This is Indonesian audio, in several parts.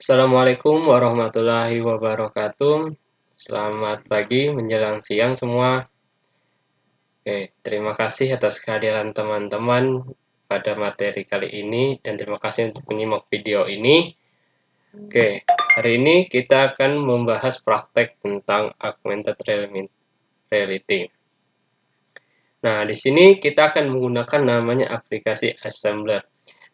Assalamualaikum warahmatullahi wabarakatuh. Selamat pagi menjelang siang semua. Oke, terima kasih atas kehadiran teman-teman pada materi kali ini dan terima kasih untuk menyimak video ini. Oke, hari ini kita akan membahas praktek tentang augmented reality. Nah, di sini kita akan menggunakan namanya aplikasi Assembler.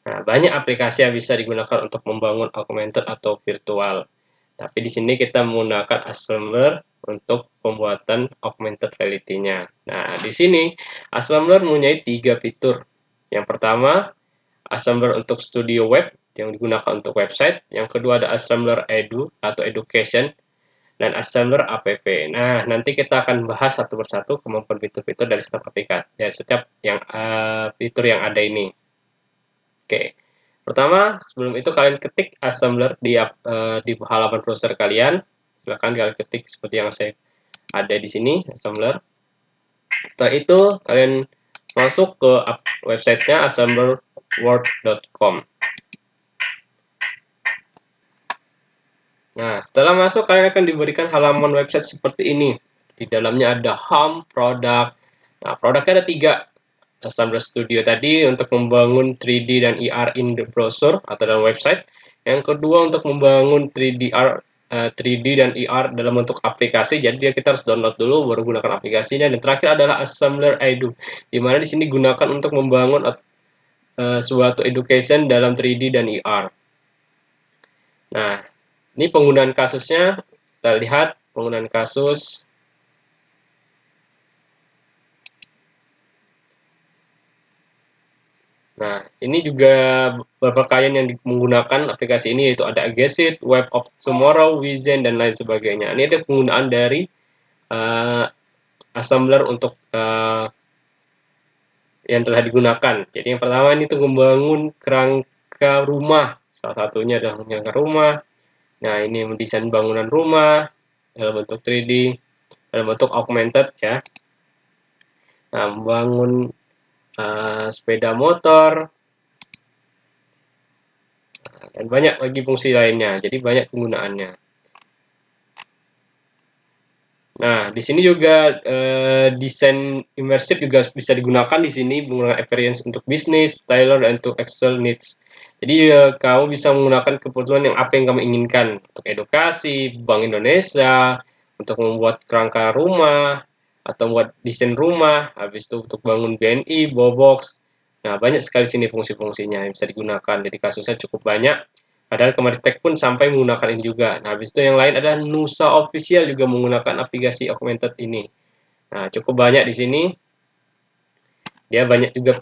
Nah, banyak aplikasi yang bisa digunakan untuk membangun augmented atau virtual. Tapi di sini kita menggunakan Assembler untuk pembuatan augmented reality-nya. Nah, di sini Assembler mempunyai 3 fitur. Yang pertama, Assembler untuk studio web yang digunakan untuk website. Yang kedua ada Assembler Edu atau Education dan Assembler app. Nah, nanti kita akan bahas satu persatu kemampuan fitur-fitur dari setiap aplikasi, dari setiap fitur yang ada ini. Oke. Pertama, sebelum itu kalian ketik Assembler di halaman browser kalian. Silakan kalian ketik seperti yang saya ada di sini, Assembler. Setelah itu, kalian masuk ke websitenya assemblerworld.com. Nah, setelah masuk, kalian akan diberikan halaman website seperti ini. Di dalamnya ada home, produk. Nah, produknya ada 3. Assembler Studio tadi untuk membangun 3D dan ER in the browser atau dalam website. Yang kedua untuk membangun 3D dan ER dalam bentuk aplikasi. Jadi kita harus download dulu baru gunakan aplikasinya. Dan terakhir adalah Assembler Edu, di mana di sini digunakan untuk membangun suatu education dalam 3D dan ER. Nah, ini penggunaan kasusnya. Kita lihat penggunaan kasus. Nah, ini juga beberapa klien yang menggunakan aplikasi ini, yaitu ada Agesit, Web of Tomorrow, Wizen, dan lain sebagainya. Ini ada penggunaan dari Assembler untuk yang telah digunakan. Jadi yang pertama ini untuk membangun kerangka rumah. Salah satunya adalah kerangka rumah. Nah, ini mendesain bangunan rumah dalam bentuk 3D, dalam bentuk augmented ya. Nah, membangun sepeda motor, dan banyak lagi fungsi lainnya. Jadi banyak penggunaannya. Nah, di sini juga desain imersif juga bisa digunakan di sini menggunakan experience untuk bisnis, tailor, dan untuk Excel needs. Jadi kamu bisa menggunakan kebutuhan yang apa yang kamu inginkan untuk edukasi, Bank Indonesia, untuk membuat kerangka rumah, atau membuat desain rumah, habis itu untuk bangun BNI, Bobox. Nah, banyak sekali sini fungsi-fungsinya yang bisa digunakan. Jadi kasusnya cukup banyak. Padahal Kemenristek pun sampai menggunakan ini juga. Nah, habis itu yang lain ada Nusa Official juga menggunakan aplikasi augmented ini. Nah, cukup banyak di sini. Dia banyak juga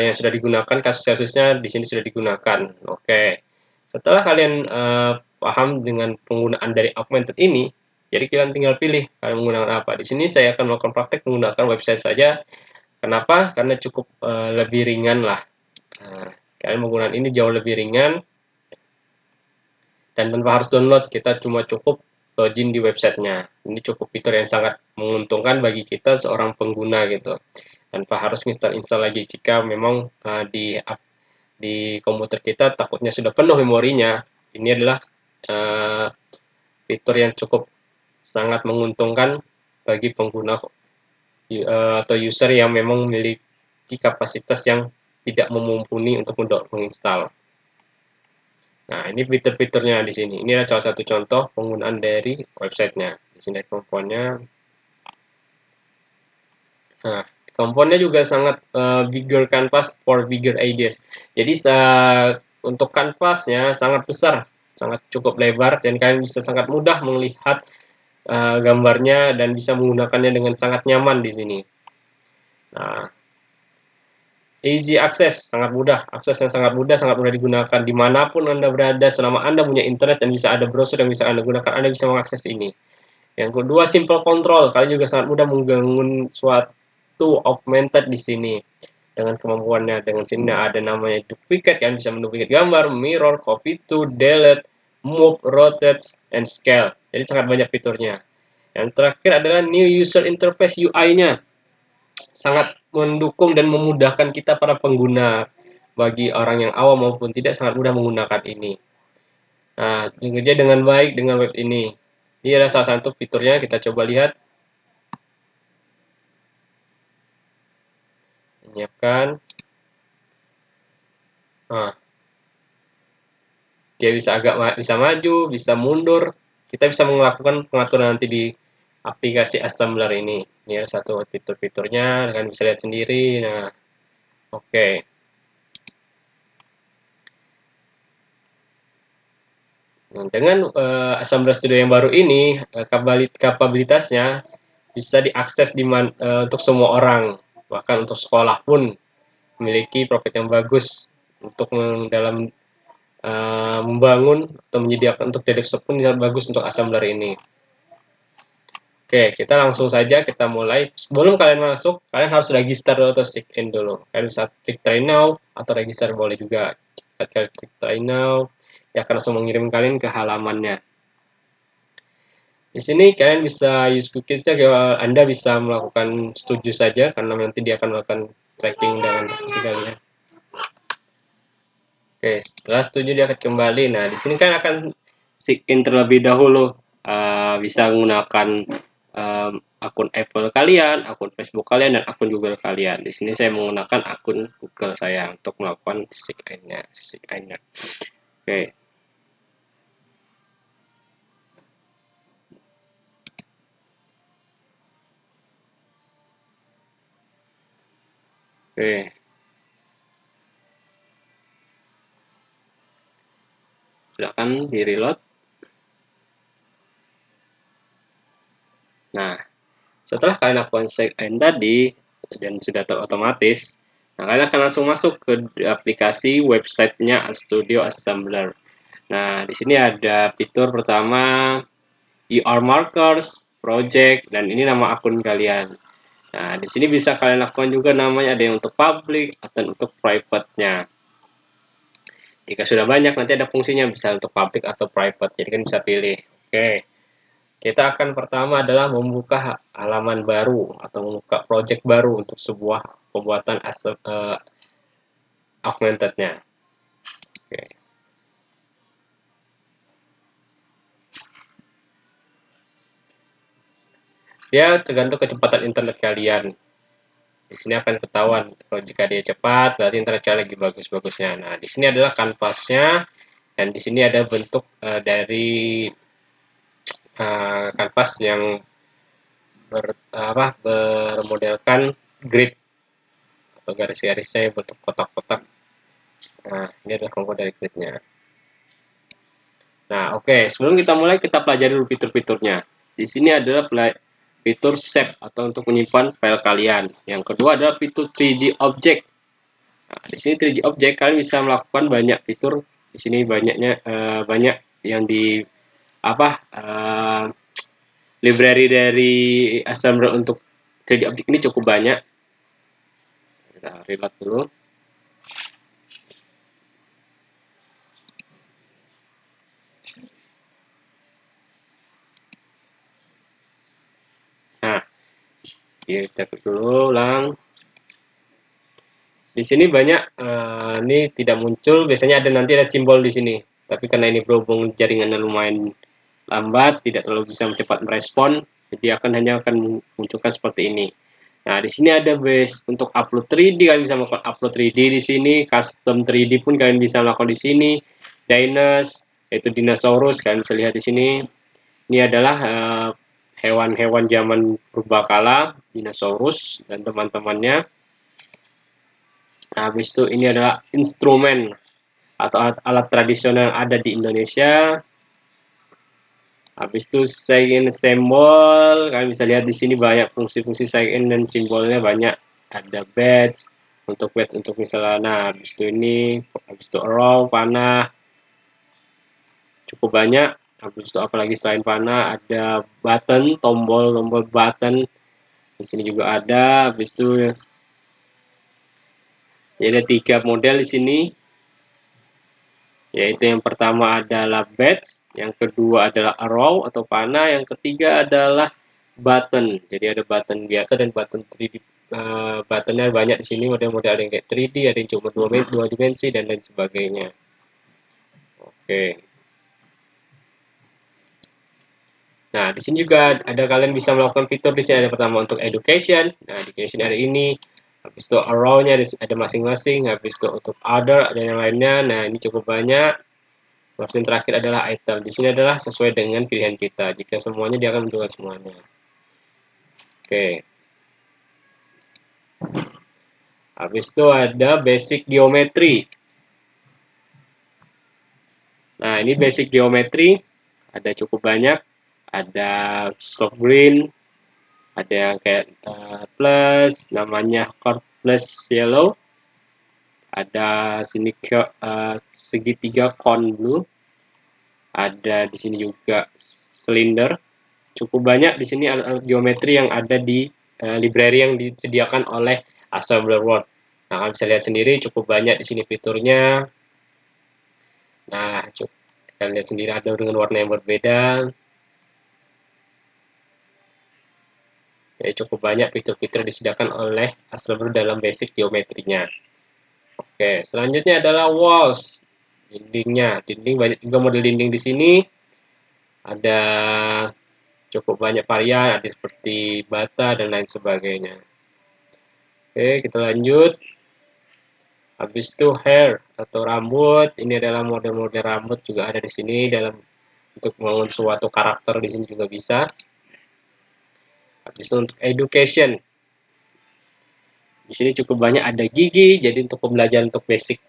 yang sudah digunakan, kasus-kasusnya di sini sudah digunakan. Oke. Setelah kalian paham dengan penggunaan dari augmented ini, jadi kalian tinggal pilih kalian menggunakan apa. Di sini saya akan melakukan praktek menggunakan website saja. Kenapa? Karena cukup lebih ringan lah. Nah, kalian menggunakan ini jauh lebih ringan. Dan tanpa harus download, kita cuma cukup login di websitenya. Ini cukup fitur yang sangat menguntungkan bagi kita seorang pengguna gitu, tanpa harus install lagi jika memang di komputer kita takutnya sudah penuh memorinya. Ini adalah fitur yang cukup sangat menguntungkan bagi pengguna atau user yang memang memiliki kapasitas yang tidak mumpuni untuk menginstal. Nah, ini fitur-fiturnya di sini. Ini adalah salah satu contoh penggunaan dari websitenya. Di sini komponnya. Nah, komponnya juga sangat bigger canvas for bigger ideas. Jadi untuk kanvasnya sangat besar, sangat cukup lebar, dan kalian bisa sangat mudah melihat gambarnya dan bisa menggunakannya dengan sangat nyaman di sini. Nah, easy access, sangat mudah. Akses yang sangat mudah digunakan dimanapun Anda berada, selama Anda punya internet dan bisa ada browser yang bisa Anda gunakan, Anda bisa mengakses ini. Yang kedua, simple control. Kalian juga sangat mudah membangun suatu augmented di sini dengan kemampuannya. Dengan sini ada namanya duplicate, kalian bisa menduplicate gambar, mirror, copy to, delete, move, rotate, and scale. Jadi sangat banyak fiturnya. Yang terakhir adalah new user interface, UI-nya. Sangat mendukung dan memudahkan kita para pengguna. Bagi orang yang awam maupun tidak, sangat mudah menggunakan ini. Nah, bekerja dengan baik dengan web ini. Ini adalah salah satu fiturnya, kita coba lihat. Menyiapkan. Nah, dia bisa bisa maju, bisa mundur. Kita bisa melakukan pengaturan nanti di aplikasi assembler ini. Ini adalah satu fitur-fiturnya, kalian bisa lihat sendiri. Nah, oke. Nah, dengan Assembler Studio yang baru ini, kapabilitasnya bisa diakses untuk semua orang, bahkan untuk sekolah pun memiliki profit yang bagus untuk dalam membangun atau menyediakan untuk developer pun bagus untuk assembler ini. Oke, kita langsung saja kita mulai. Sebelum kalian masuk, kalian harus register dulu atau sign in dulu. Kalian bisa klik try now atau register boleh juga. Saat kalian klik try now, dia akan langsung mengirim kalian ke halamannya. Di sini kalian bisa use cookies-nya, Anda bisa melakukan setuju saja karena nanti dia akan melakukan tracking dengan cookies kalian. Oke, setelah setuju dia akan kembali. Nah, di sini kan akan sign in terlebih dahulu. Bisa menggunakan akun Apple kalian, akun Facebook kalian, dan akun Google kalian. Di sini saya menggunakan akun Google saya untuk melakukan sign in-nya. Oke. Oke. Silakan di reload. Nah, setelah kalian lakukan sign in tadi dan sudah terotomatis, nah kalian akan langsung masuk ke aplikasi websitenya Studio Assembler. Nah, di sini ada fitur pertama ER markers, project, dan ini nama akun kalian. Nah, di sini bisa kalian lakukan juga namanya, ada yang untuk public atau untuk private-nya. Jika sudah banyak, nanti ada fungsinya bisa untuk public atau private, jadi kan bisa pilih. Oke. Kita akan pertama adalah membuka halaman baru atau membuka project baru untuk sebuah pembuatan augmented-nya. Oke. Dia tergantung kecepatan internet kalian. Di sini akan ketahuan kalau jika dia cepat berarti internet kalian lagi bagus-bagusnya. Nah, di sini adalah kanvasnya dan di sini ada bentuk dari kanvas yang bermodelkan grid atau garis-garisnya bentuk kotak-kotak. Nah, ini adalah contoh dari gridnya. Nah, oke. Sebelum kita mulai, kita pelajari dulu fitur-fiturnya. Di sini adalah fitur save atau untuk menyimpan file kalian. Yang kedua adalah fitur 3G Object. Nah, di sini 3G Object kalian bisa melakukan banyak fitur. Di sini banyak yang di library dari assembler untuk 3D Object ini cukup banyak. Kita reload dulu. Nah, kita klik dulu ulang. Di sini banyak, ini tidak muncul, biasanya nanti ada simbol di sini. Tapi karena ini berhubung jaringannya lumayan lambat, tidak terlalu bisa cepat merespon, jadi hanya akan munculkan seperti ini. Nah, di sini ada base untuk upload 3D, kalian bisa melakukan upload 3D di sini, custom 3D pun kalian bisa melakukan di sini. Dinosaurus, yaitu dinosaurus, kalian bisa lihat di sini. Ini adalah hewan-hewan zaman purbakala, dinosaurus dan teman-temannya. Nah, habis itu ini adalah instrumen atau alat tradisional yang ada di Indonesia. Habis itu sign symbol, kalian bisa lihat di sini banyak fungsi-fungsi sign dan simbolnya banyak. Ada badge untuk misalnya, nah habis itu arrow, panah, cukup banyak. Habis itu apalagi selain panah, ada button, tombol button. Di sini juga ada. Habis itu ya ada 3 model di sini. Yaitu yang pertama adalah badge, yang kedua adalah arrow atau panah, yang ketiga adalah button. Jadi ada button biasa dan button 3D. Buttonnya banyak di sini, model-model ada yang kayak 3D, ada yang cuma 2 dimensi dan lain sebagainya. Oke. Nah, di sini juga ada kalian bisa melakukan fitur di sini ada pertama untuk education. Nah, education ada ini. Habis itu arrow-nya ada masing-masing. Habis itu untuk other dan yang lainnya. Nah, ini cukup banyak. Terus yang terakhir adalah item. Di sini adalah sesuai dengan pilihan kita. Jika semuanya dia akan menunjukkan semuanya. Oke. Habis itu ada basic geometry. Nah, ini basic geometry. Ada cukup banyak. Ada slope green. Ada yang kayak plus, namanya curve plus yellow. Ada sini segitiga cone blue. Ada di sini juga silinder. Cukup banyak di sini alat geometri yang ada di library yang disediakan oleh Assembler World. Nah, kalian bisa lihat sendiri cukup banyak di sini fiturnya. Nah, kalian lihat sendiri ada dengan warna yang berbeda. Jadi cukup banyak fitur-fitur disediakan oleh Assembler dalam basic geometrinya. Oke, selanjutnya adalah walls. Dindingnya, dinding banyak juga model dinding di sini. Ada cukup banyak varian, ada seperti bata dan lain sebagainya. Oke, kita lanjut. Habis itu hair atau rambut. Ini adalah model-model rambut juga ada di sini dalam untuk membangun suatu karakter di sini juga bisa. Habis itu untuk education. Di sini cukup banyak ada gigi, jadi untuk pembelajaran untuk basic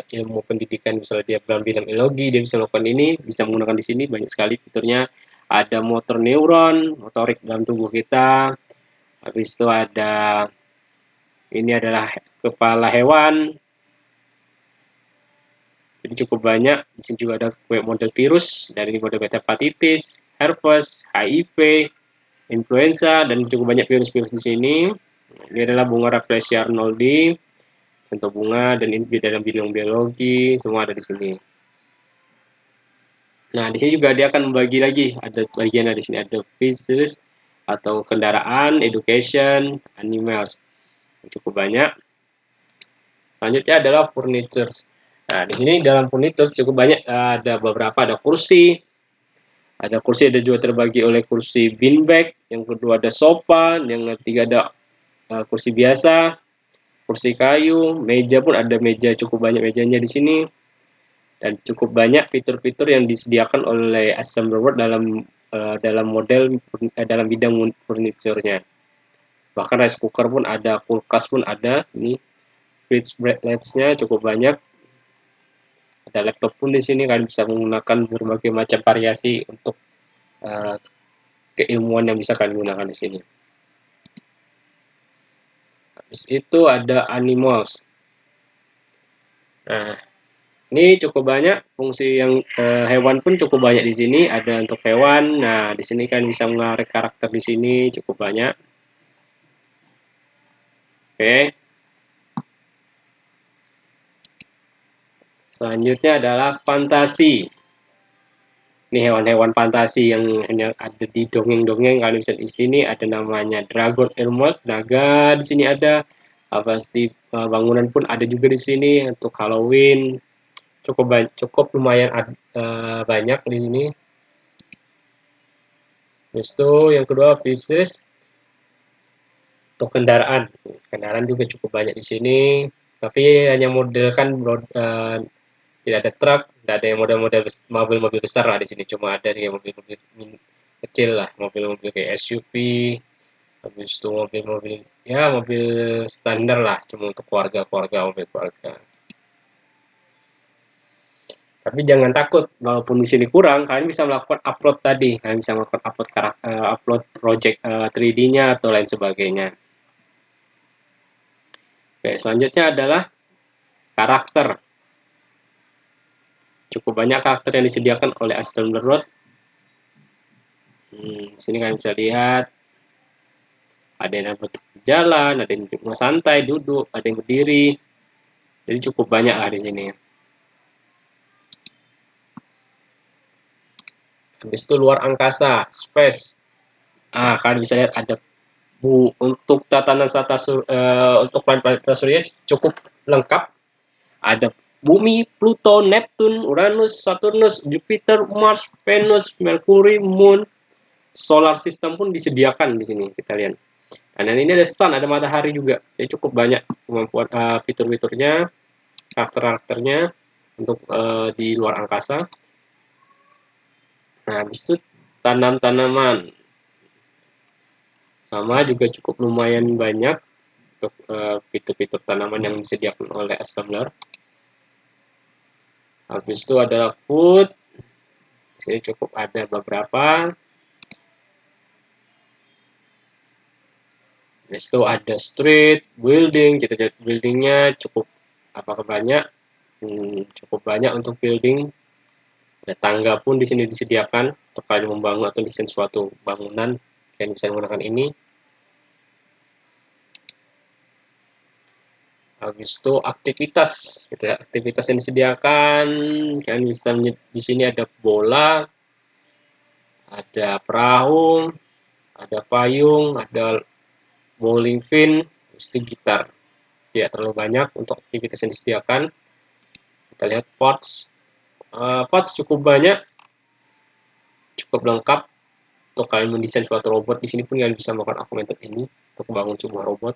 ilmu pendidikan, misalnya dia dalam bidang biologi, dia bisa melakukan ini, bisa menggunakan di sini banyak sekali fiturnya. Ada motor neuron, motorik dalam tubuh kita. Habis itu ada ini adalah kepala hewan. Jadi cukup banyak. Di sini juga ada model virus dari model hepatitis, herpes, HIV, influenza, dan cukup banyak virus-virus di sini. Ini adalah bunga Rafflesia arnoldi, contoh bunga, dan ini dalam bidang biologi, semua ada di sini. Nah, di sini juga dia akan membagi lagi, ada bagian di sini ada pieces atau kendaraan, education, animals, cukup banyak. Selanjutnya adalah furniture. Nah, di sini dalam furniture cukup banyak, ada beberapa, ada kursi ada juga terbagi oleh kursi beanbag, yang kedua ada sofa, yang ketiga ada kursi biasa, kursi kayu, meja pun ada meja, cukup banyak mejanya di sini. Dan cukup banyak fitur-fitur yang disediakan oleh Assembler World dalam model dalam bidang furniture-nya. Bahkan rice cooker pun ada, kulkas pun ada. Ini fridge brackets-nya cukup banyak. Ada laptop pun di sini, kalian bisa menggunakan berbagai macam variasi untuk keilmuan yang bisa kalian gunakan di sini. Habis itu ada animals. Nah, ini cukup banyak fungsi yang hewan pun cukup banyak di sini. Ada untuk hewan. Nah, di sini kan bisa mengarik karakter di sini cukup banyak. Oke. Selanjutnya adalah fantasi. Ini hewan-hewan fantasi yang hanya ada di dongeng-dongeng. Kalian bisa di sini ada namanya Dragon Emerald, naga di sini ada. Pasti bangunan pun ada juga di sini untuk Halloween. Cukup lumayan banyak di sini. Terus itu yang kedua fishes untuk kendaraan. Kendaraan juga cukup banyak di sini. Tapi hanya model kan tidak ada truk, tidak ada yang model-model mobil-mobil besar lah di sini. Cuma ada yang mobil-mobil kecil lah, mobil-mobil kayak SUV. Habis itu mobil-mobil ya mobil standar lah, cuma untuk keluarga-keluarga, mobil keluarga. Tapi jangan takut, walaupun di sini kurang, kalian bisa melakukan upload tadi. Kalian bisa melakukan upload project 3D-nya atau lain sebagainya. Oke, selanjutnya adalah karakter. Cukup banyak karakter yang disediakan oleh Assembler World. Sini kalian bisa lihat. Ada yang berjalan, ada yang santai, duduk, ada yang berdiri. Jadi cukup banyak lah di sini. Habis itu luar angkasa, space. Kalian bisa lihat ada untuk tatanan untuk planet surya cukup lengkap. Ada bumi, Pluto, Neptune, Uranus, Saturnus, Jupiter, Mars, Venus, Mercury, Moon, solar system pun disediakan di sini, kita lihat. Dan ini ada sun, ada matahari juga. Jadi cukup banyak kemampuan fitur-fiturnya, karakter-karakternya untuk di luar angkasa. Nah, habis itu tanam-tanaman. Sama juga cukup lumayan banyak untuk fitur-fitur tanaman yang disediakan oleh assembler. Habis itu adalah food. Di sini cukup ada beberapa. Habis itu ada street, building. Kita lihat buildingnya cukup apakah banyak? Cukup banyak untuk building. Ada tangga pun di sini disediakan untuk kalian membangun atau desain suatu bangunan. Kalian bisa menggunakan ini. Habis itu aktivitas, gitu ya. Aktivitas yang disediakan, kalian bisa di sini ada bola, ada perahu, ada payung, ada bowling pin, habis itu gitar. Tidak terlalu banyak untuk aktivitas yang disediakan. Kita lihat parts. Parts cukup banyak, cukup lengkap untuk kalian mendesain suatu robot. Di sini pun kalian bisa melakukan augmented ini untuk membangun sebuah robot.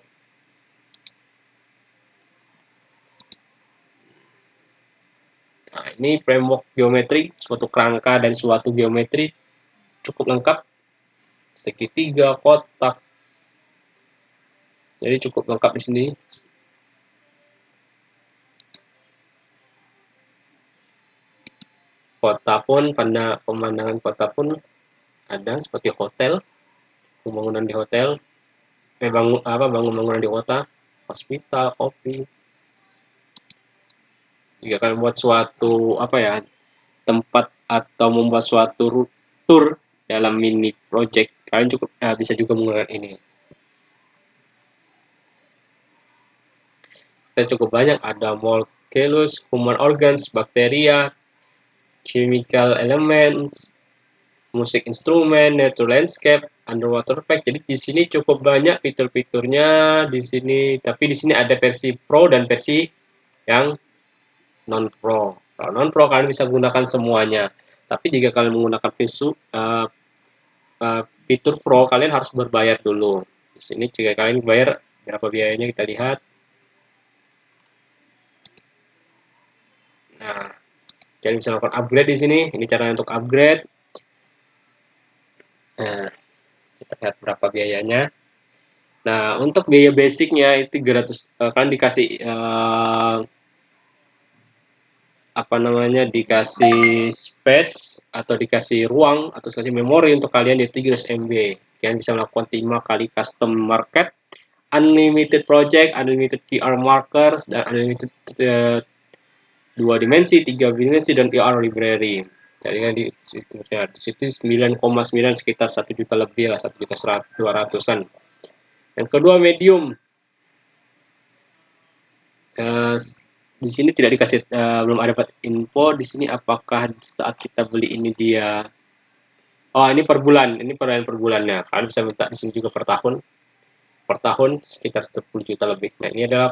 Nah, ini framework geometri, suatu kerangka dan suatu geometri cukup lengkap. Segitiga, kotak. Jadi cukup lengkap di sini. Kota pun, pada pemandangan kota pun ada seperti hotel, pembangunan di hotel, bangunan di kota, hospital, kopi. Jika kalian buat suatu tempat atau membuat suatu tour dalam mini project, kalian cukup bisa juga menggunakan ini. Kita cukup banyak, ada molecules, human organs, bakteria, chemical elements, musik instrumen, nature landscape, underwater effect. Jadi di sini cukup banyak fitur-fiturnya di sini. Tapi di sini ada versi Pro dan versi yang non Pro. Kalau non Pro kalian bisa gunakan semuanya. Tapi jika kalian menggunakan fitur Pro, kalian harus berbayar dulu. Di sini jika kalian bayar, berapa biayanya kita lihat. Nah, kalian bisa melakukan upgrade di sini. Ini cara untuk upgrade. Nah, kita lihat berapa biayanya. Nah, untuk biaya basicnya itu 300, kalian dikasih dikasih space atau dikasih ruang atau dikasih memori untuk kalian yaitu 300 MB. Kalian bisa melakukan 5 kali custom market, unlimited project, unlimited QR markers, dan unlimited 2 dimensi, 3 dimensi, dan QR library. Jadi kan di situ 9,9 sekitar 1 juta lebih lah, 1.200.000-an. Yang kedua medium. Di sini tidak dikasih, belum ada dapat info di sini apakah saat kita beli ini dia. Oh, ini per bulan, ini per bulannya. Kalian bisa minta di sini juga per tahun. Per tahun sekitar 10 juta lebih. Nah, ini adalah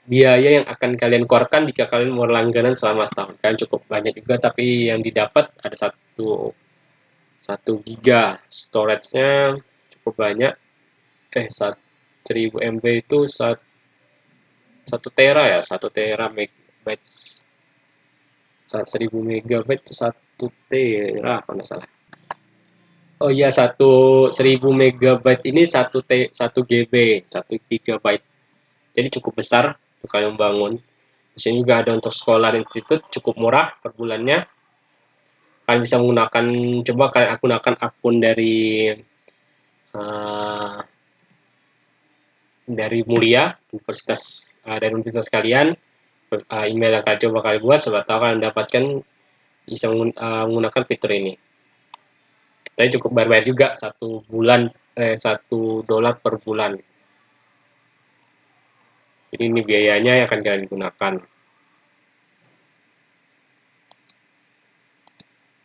biaya yang akan kalian keluarkan jika kalian mau langganan selama setahun. Kalian cukup banyak juga, tapi yang didapat ada 1 giga storage-nya cukup banyak. 1000 MB itu 1 tera ya, 1 tera megabytes. 1000 megabyte itu 1 tera kalau nggak salah. Oh iya, 1000 megabyte ini 1 GB, 1 gigabyte. Jadi cukup besar untuk kalian bangun. Di sini juga ada untuk sekolah institut, cukup murah per bulannya. Kalian bisa menggunakan, coba kalian gunakan akun dari Mulia, dari universitas kalian, email yang kalian coba kalian buat, siapa tahu kalian dapatkan bisa menggunakan fitur ini. Tapi cukup bayar juga $1 per bulan. Jadi ini biayanya yang akan kalian gunakan.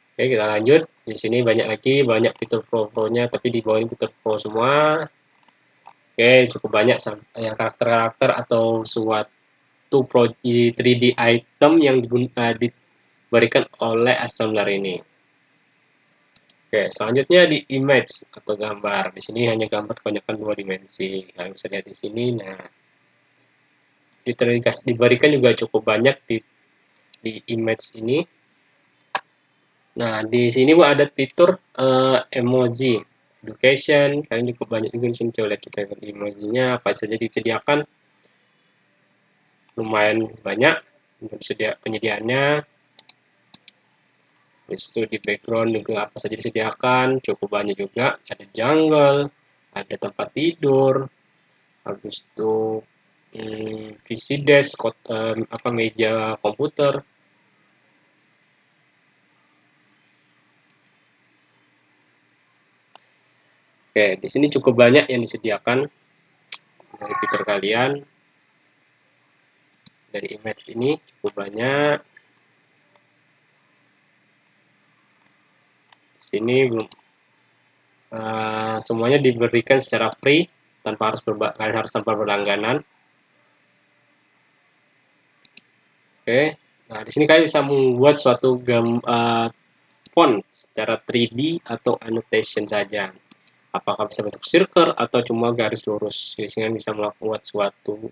Oke, kita lanjut. Di sini banyak fitur pro-nya, tapi di bawah ini fitur pro semua. Oke, cukup banyak yang karakter-karakter atau suatu 3D item yang diberikan oleh assembler ini. Oke, selanjutnya di image atau gambar. Di sini hanya gambar kebanyakan 2 dimensi. Kalian bisa lihat di sini. Nah, diberikan juga cukup banyak di image ini. Nah, di sini ada fitur emoji education. Kalian cukup banyak juga di sini. Coba lihat kita lihat emojinya apa saja disediakan. Lumayan banyak penyediaannya. Habis itu di background juga apa saja disediakan, cukup banyak juga. Ada jungle, ada tempat tidur, habis itu PC desk, meja komputer. Oke, di sini cukup banyak yang disediakan dari fitur kalian. Dari image ini cukup banyak. Di sini belum semuanya diberikan secara free tanpa kalian harus tanpa berlangganan. Oke, nah di sini kalian bisa membuat suatu font secara 3D atau annotation saja. Apakah bisa bentuk circle atau cuma garis lurus. Di sini bisa membuat suatu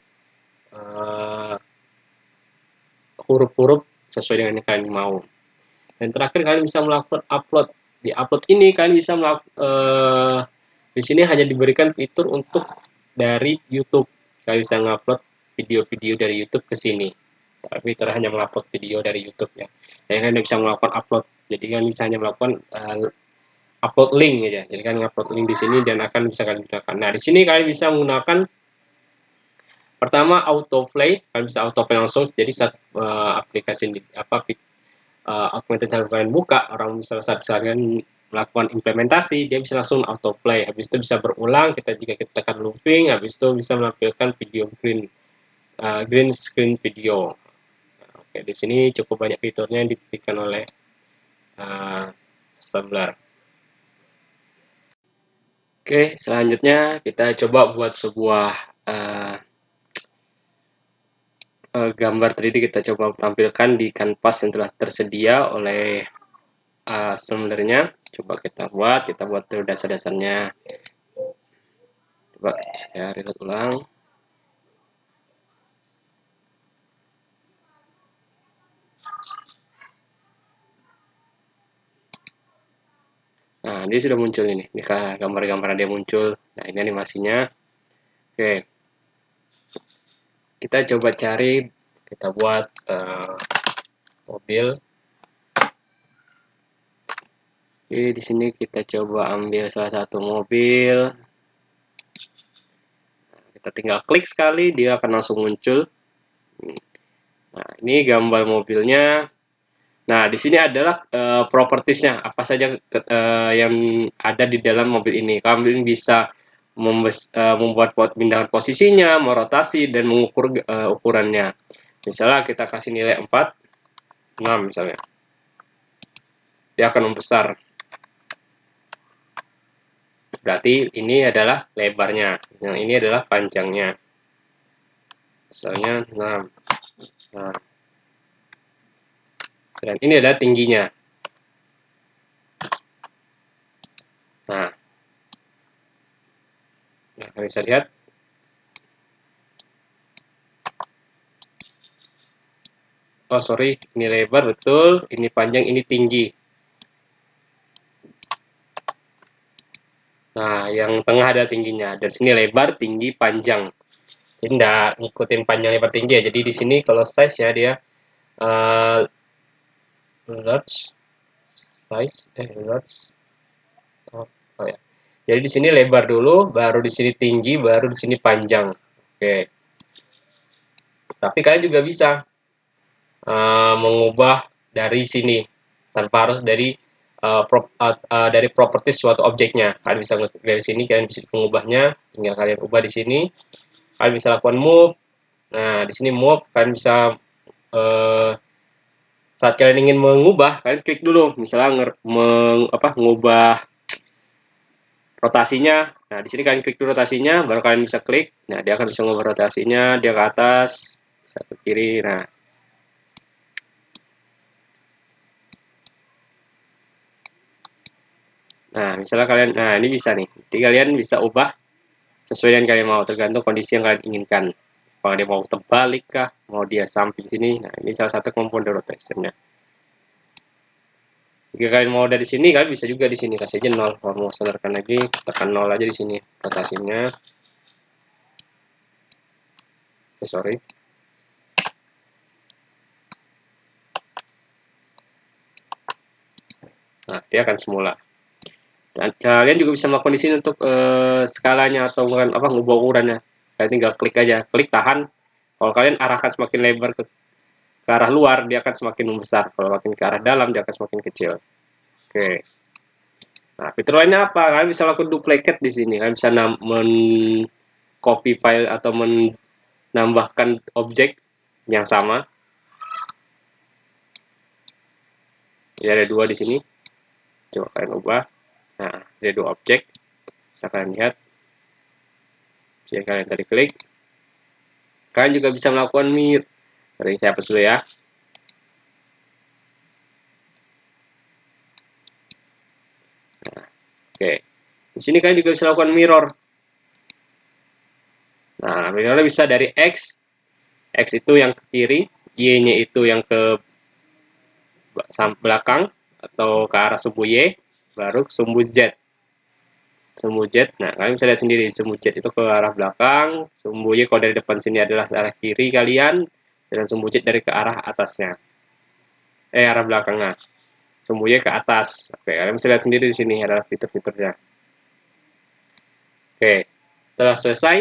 huruf-huruf sesuai dengan yang kalian mau. Dan terakhir kalian bisa melakukan upload. Di upload ini kalian bisa melakukan di sini hanya diberikan fitur untuk dari YouTube. Kalian bisa mengupload video-video dari YouTube ke sini. Tapi hanya mengupload video dari YouTube ya. Jadi kalian bisa melakukan upload. Jadi kalian bisa hanya melakukan upload link aja. Jadi kalian upload link di sini dan akan bisa kalian gunakan. Nah, di sini kalian bisa menggunakan pertama autoplay. Kalian bisa autoplay langsung. Jadi saat aplikasi augmented reality kalian buka, orang bisa saat kalian melakukan implementasi, dia bisa langsung autoplay. Habis itu bisa berulang. Jika kita tekan looping, habis itu bisa menampilkan video green screen video. Oke, di sini cukup banyak fiturnya yang diberikan oleh Assembler. Oke, selanjutnya kita coba buat sebuah gambar 3D. Kita coba tampilkan di kanvas yang telah tersedia oleh Assembler-nya. Coba kita buat dulu dasar-dasarnya. Coba saya reload ulang. Nah, dia sudah muncul ini. Ini gambar-gambar dia muncul. Nah, ini animasinya. Oke. Kita coba cari, kita buat mobil. Oke, di sini kita coba ambil salah satu mobil. Kita tinggal klik sekali, dia akan langsung muncul. Nah, ini gambar mobilnya. Nah, di sini adalah propertiesnya, apa saja yang ada di dalam mobil ini. Kalian bisa membuat pindahan posisinya, merotasi, dan mengukur ukurannya. Misalnya kita kasih nilai 4, 6 misalnya. Dia akan membesar. Berarti ini adalah lebarnya. Yang ini adalah panjangnya. Misalnya 6. Nah, dan ini adalah tingginya. Nah, kalian bisa lihat. Oh, sorry. Ini lebar, betul. Ini panjang, ini tinggi. Nah, yang tengah ada tingginya. Dan sini lebar, tinggi, panjang. Jadi tidak ngikutin panjang lebar tinggi ya. Jadi di sini kalau size-nya dia large size large oh ya. Jadi di sini lebar dulu, baru di sini tinggi, baru di sini panjang. Oke. Tapi kalian juga bisa mengubah dari sini tanpa harus dari properties suatu objeknya. Kalian bisa dari sini, kalian bisa mengubahnya. Tinggal kalian ubah di sini. Kalian bisa lakukan move. Nah, di sini move, kalian bisa saat kalian ingin mengubah, kalian klik dulu. Misalnya mengubah rotasinya. Nah, di sini kalian klik dulu rotasinya, baru kalian bisa klik. Nah, dia akan bisa mengubah rotasinya, dia ke atas, bisa ke kiri. Nah, Nah, misalnya kalian, nah ini bisa nih. Jadi kalian bisa ubah sesuai dengan kalian mau, tergantung kondisi yang kalian inginkan. Kalau dia mau terbalik kah, mau dia samping sini. Nah, ini salah satu komponen rotationnya. Jika kalian mau dari sini, kalian bisa juga di sini kasih aja 0. Kalau mau sandarkan lagi, tekan 0 aja di sini rotasinya. Sorry. Nah, dia akan semula. Dan kalian juga bisa melakukan di sini untuk skalanya atau bukan apa ngubah ukurannya. Kalian tinggal klik aja, klik tahan. Kalau kalian arahkan semakin lebar ke arah luar, dia akan semakin membesar. Kalau makin ke arah dalam, dia akan semakin kecil. Oke. Nah, fitur lainnya apa? Kalian bisa lakukan duplicate di sini. Kalian bisa copy file atau menambahkan objek yang sama. Jadi ada dua di sini. Coba kalian ubah. Nah, ada dua objek. Bisa kalian lihat. Jika kalian tadi klik. Kalian juga bisa melakukan mirror. Sorry, saya hapus dulu ya. Nah, oke. Di sini kalian juga bisa lakukan mirror. Nah, mirrornya bisa dari X. X itu yang ke kiri. Y-nya itu yang ke belakang. Atau ke arah sumbu Y. Baru sumbu Z. Sumbu Z, nah kalian bisa lihat sendiri, sumbu Z itu ke arah belakang, sumbu Y kalau dari depan sini adalah ke arah kiri kalian, dan sumbu Z dari ke arah atasnya. Arah belakangnya. Sumbu Y ke atas. Oke, kalian bisa lihat sendiri di sini adalah fitur-fiturnya. Oke, setelah selesai,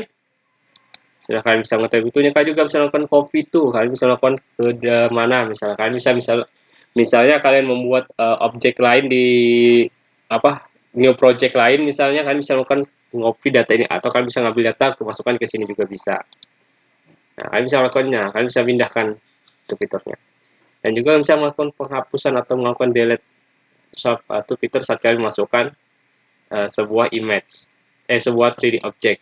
setelah kalian bisa mengetahui butuhnya, kalian juga bisa melakukan copy tuh. Kalian bisa lakukan ke mana, misalnya kalian misalnya kalian membuat objek lain di apa new project lain, misalnya kalian bisa melakukan ngopi data ini, atau kalian bisa ngambil data masukkan ke sini juga bisa. Nah, kalian bisa melakukannya, kalian bisa pindahkan itu fiturnya. Dan juga bisa melakukan penghapusan atau melakukan delete satu fitur saat kalian masukkan sebuah image, sebuah 3D object.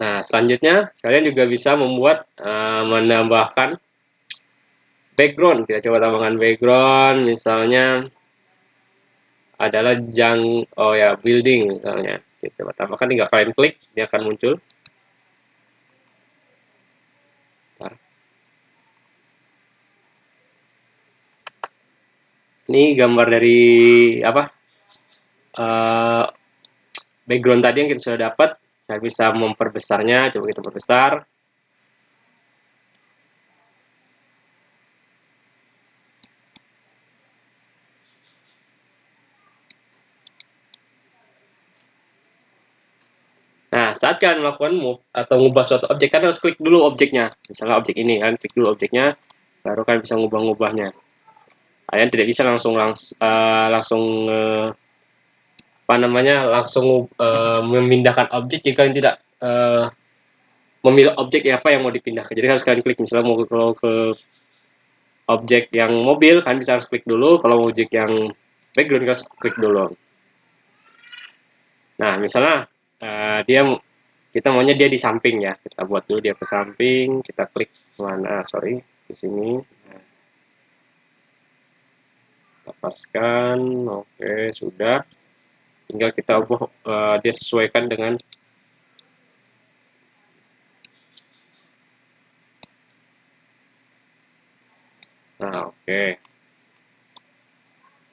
Nah, selanjutnya kalian juga bisa membuat menambahkan background. Kita coba tambahkan background, misalnya adalah building misalnya. Kita coba tambahkan, tinggal kalian klik, dia akan muncul. Ini gambar dari apa? Background tadi yang kita sudah dapat. Saya bisa memperbesarnya, coba kita perbesar. Nah, saat kalian melakukan move atau ngubah suatu objek, kalian harus klik dulu objeknya. Misalnya objek ini, kalian klik dulu objeknya, baru kalian bisa ngubah-ngubahnya. Kalian tidak bisa langsung memindahkan objek jika kalian tidak memilih objek apa yang mau dipindahkan. Jadi harus kalian klik, misalnya mau ke objek yang mobil, kalian bisa harus klik dulu. Kalau mau objek yang background, kalian harus klik dulu. Nah, misalnya kita maunya dia di samping ya. Kita buat dulu dia ke samping, kita klik mana? Sorry, di sini. Lepaskan, oke sudah. Tinggal kita ubah dia sesuaikan dengan oke.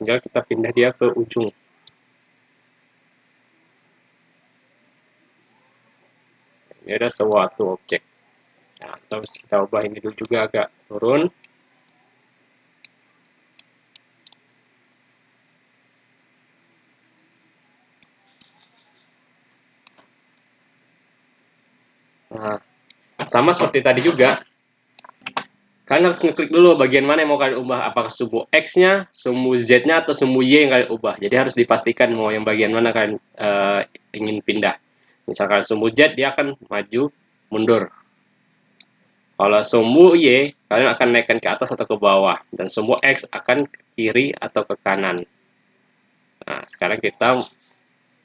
Tinggal kita pindah dia ke ujung. Ini ada suatu objek. Nah, terus kita ubah ini dulu juga agak turun. Nah, sama seperti tadi juga, kalian harus ngeklik dulu bagian mana yang mau kalian ubah, apakah sumbu X-nya, sumbu Z-nya, atau sumbu Y yang kalian ubah. Jadi harus dipastikan mau yang bagian mana kalian ingin pindah. Misalkan sumbu Z, dia akan maju, mundur. Kalau sumbu Y, kalian akan naikkan ke atas atau ke bawah. Dan sumbu X akan ke kiri atau ke kanan. Nah, sekarang kita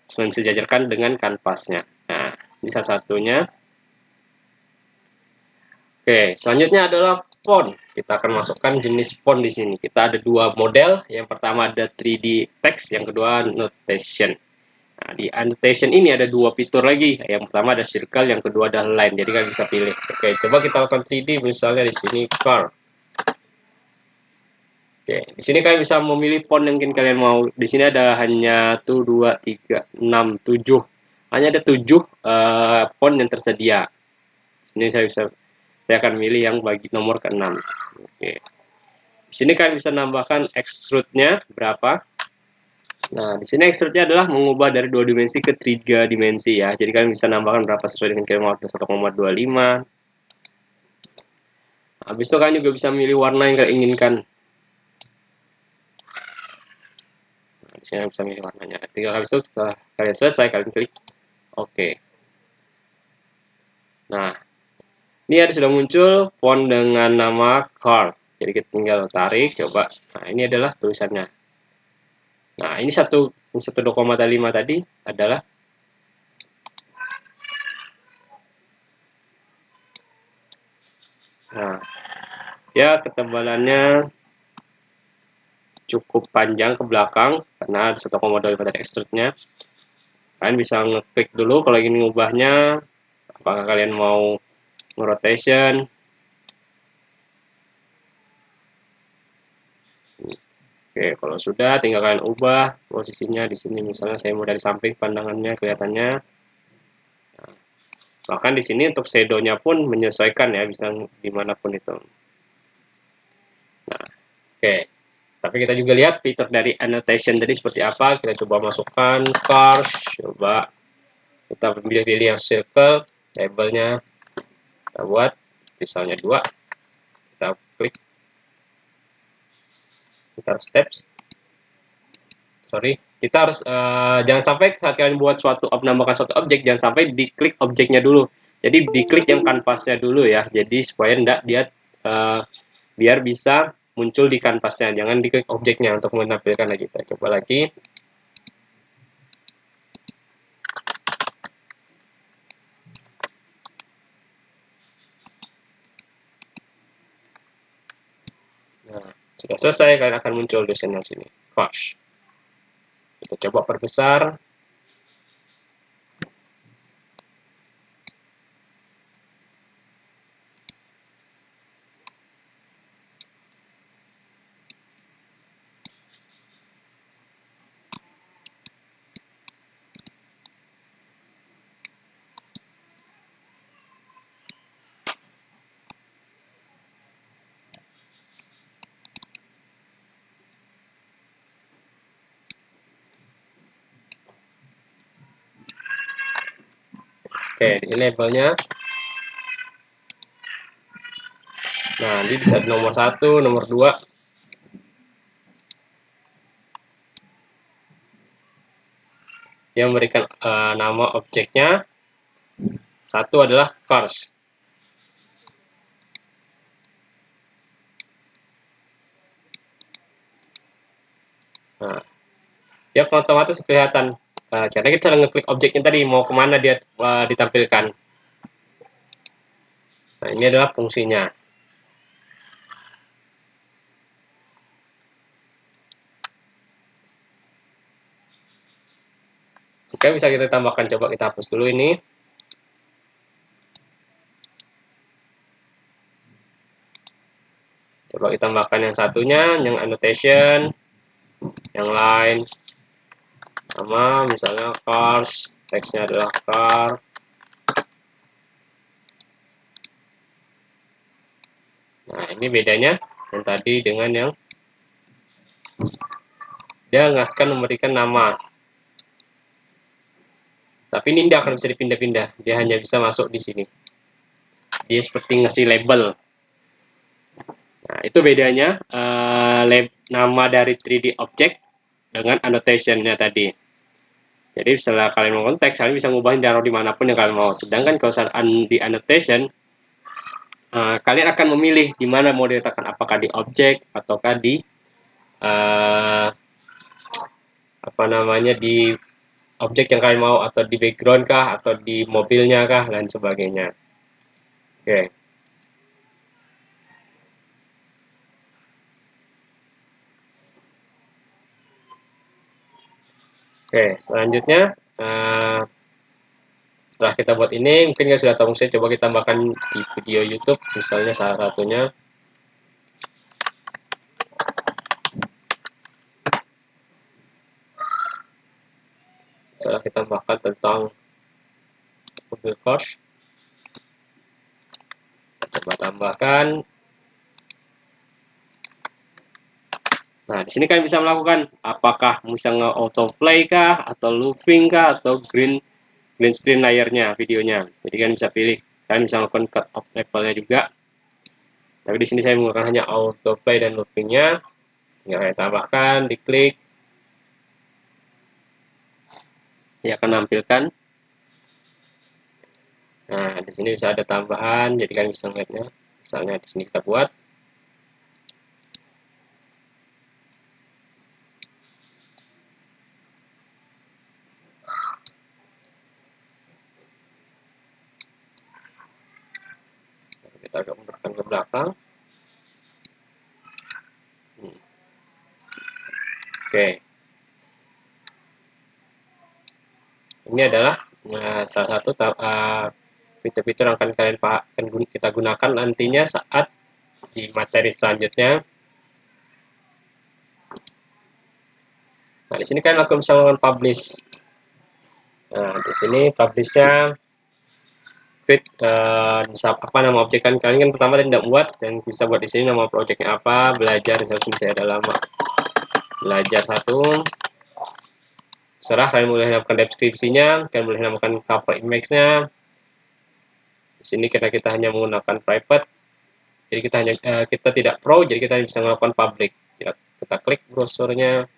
mensejajarkan dengan kanvasnya. Nah, ini salah satunya. Oke, selanjutnya adalah font. Kita akan masukkan jenis font di sini. Kita ada dua model. Yang pertama ada 3D text, yang kedua annotation. Nah, di annotation ini ada dua fitur lagi. Yang pertama ada circle, yang kedua ada line. Jadi kalian bisa pilih. Oke, coba kita lakukan 3D, misalnya di sini car. Oke, di sini kalian bisa memilih font yang mungkin kalian mau. Di sini ada hanya 1, 2, 3, 6, 7. Hanya ada 7 font yang tersedia. Di sini saya akan milih yang bagi nomor ke-6. Oke. Di sini kalian bisa nambahkan extrude-nya berapa. Nah, di sini extrude-nya adalah mengubah dari 2 dimensi ke 3 dimensi ya. Jadi kalian bisa nambahkan berapa sesuai dengan kalian mau, 1,25. Habis itu kalian juga bisa milih warna yang kalian inginkan. Nah, di sini bisa milih warnanya. Tinggal habis itu setelah kalian selesai, kalian klik oke. Nah, ini ada sudah muncul font dengan nama car. Jadi kita tinggal tarik, coba. Nah, ini adalah tulisannya. Nah, ini 1,5 tadi adalah nah, ya ketebalannya cukup panjang ke belakang karena ada 1,25 dari extrude-nya. Kalian bisa ngeklik dulu kalau ingin mengubahnya, apakah kalian mau nge-rotation. Oke, kalau sudah tinggal kalian ubah posisinya di sini. Misalnya saya mau dari samping pandangannya kelihatannya. Nah, bahkan di sini untuk shadow-nya pun menyesuaikan ya, bisa dimanapun itu. Nah, oke. Tapi kita juga lihat fitur dari annotation tadi seperti apa. Kita coba masukkan cars, coba kita pilih-pilih yang circle, labelnya kita buat misalnya 2. Kita klik, kita steps. Sorry, kita harus jangan sampai saat kalian buat menambahkan suatu objek, jangan sampai diklik objeknya dulu. Jadi diklik yang kanvasnya dulu ya. Jadi supaya enggak dia biar bisa muncul di kanvasnya. Jangan diklik objeknya untuk menampilkan lagi. Kita coba lagi. Nah, sudah selesai, kalian akan muncul desainnya sini. Crush. Kita coba perbesar. Oke, di sini labelnya. Nah, ini bisa nomor 1, nomor 2. Yang memberikan nama objeknya. 1 adalah cars. Nah, dia otomatis kelihatan. Karena kita cara ngeklik objeknya tadi, mau kemana dia ditampilkan. Nah, ini adalah fungsinya. Jika bisa kita tambahkan, coba kita hapus dulu ini. Coba kita tambahkan yang satunya, yang annotation, yang lain. Sama, misalnya cars, teksnya adalah car. Nah, ini bedanya yang tadi dengan yang dia nggak akan memberikan nama. Tapi ini tidak akan bisa dipindah-pindah, dia hanya bisa masuk di sini. Dia seperti ngasih label. Nah, itu bedanya nama dari 3D object dengan annotation-nya tadi. Jadi setelah kalian mau konteks, kalian bisa ngubahin taruh dimanapun yang kalian mau. Sedangkan kalau di annotation, kalian akan memilih di mana mau diletakkan, apakah di objek ataukah di apa namanya di objek yang kalian mau, atau di background kah, atau di mobilnya kah, dan sebagainya. Oke. Oke, selanjutnya setelah kita buat ini, mungkin ya sudah tahu, saya coba kita tambahkan di video YouTube, misalnya salah satunya. Setelah kita tambahkan tentang Google Course, kita coba tambahkan. Nah, di sini kalian bisa melakukan apakah misalnya autoplay kah, atau looping kah, atau green screen layarnya, videonya. Jadi kalian bisa pilih. Kalian bisa melakukan cut off levelnya juga. Tapi di sini saya menggunakan hanya autoplay dan loopingnya. Tinggal saya tambahkan, diklik, dia akan menampilkan. Nah, di sini bisa ada tambahan, jadi kalian bisa melihatnya. Misalnya di sini kita buat. Kita agak mundurkan ke belakang. Oke. Ini adalah salah satu fitur-fitur yang akan kita gunakan nantinya saat di materi selanjutnya. Nah, di sini kan aku bisa melakukan publish. Nah, di sini publishnya create apa nama objek kalian kan pertama tidak buat, dan bisa buat di sini nama projectnya apa, belajar, misalnya saya ada lama belajar 1. Serah kalian boleh namakan deskripsinya, kalian boleh namakan cover image-nya. Di sini kita hanya menggunakan private, jadi kita tidak pro, jadi kita bisa melakukan public. Kita klik brosurnya.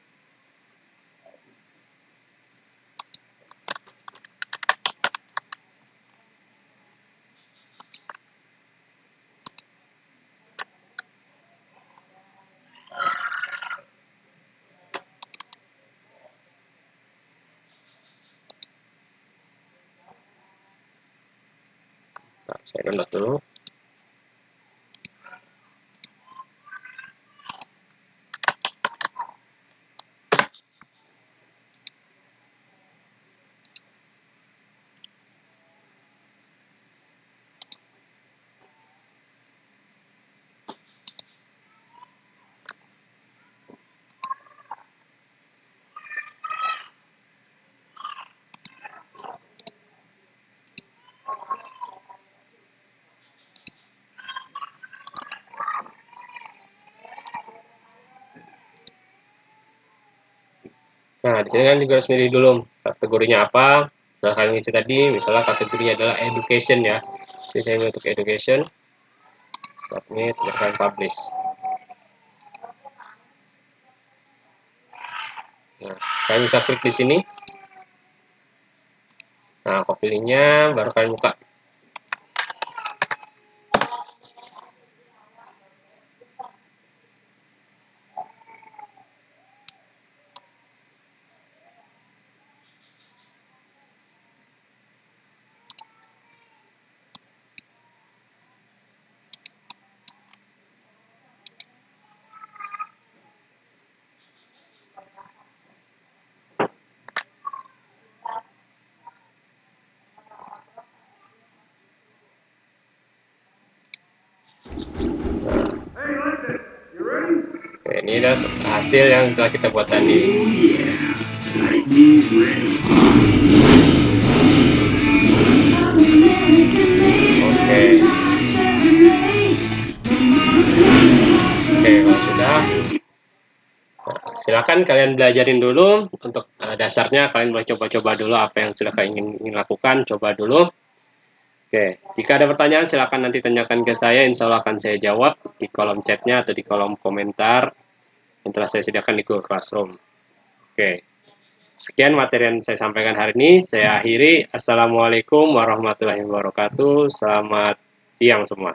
Nah, saya download dulu. Nah, di sini kan juga harus milih dulu kategorinya apa. Setelah kalian isi tadi, misalnya kategorinya adalah education ya. Jadi saya milih untuk education, submit, dan publish. Nah, kalian bisa klik di sini. Nah, kok pilihnya, baru kalian buka. Oke, ini adalah hasil yang telah kita buat tadi. Oke, kalau sudah, silakan kalian belajarin dulu. Untuk dasarnya kalian boleh coba-coba dulu apa yang sudah kalian ingin lakukan, coba dulu. Oke, jika ada pertanyaan silakan nanti tanyakan ke saya, insya Allah akan saya jawab di kolom chatnya atau di kolom komentar yang telah saya sediakan di Google Classroom. Oke, sekian materi yang saya sampaikan hari ini, saya akhiri. Assalamualaikum warahmatullahi wabarakatuh, selamat siang semua.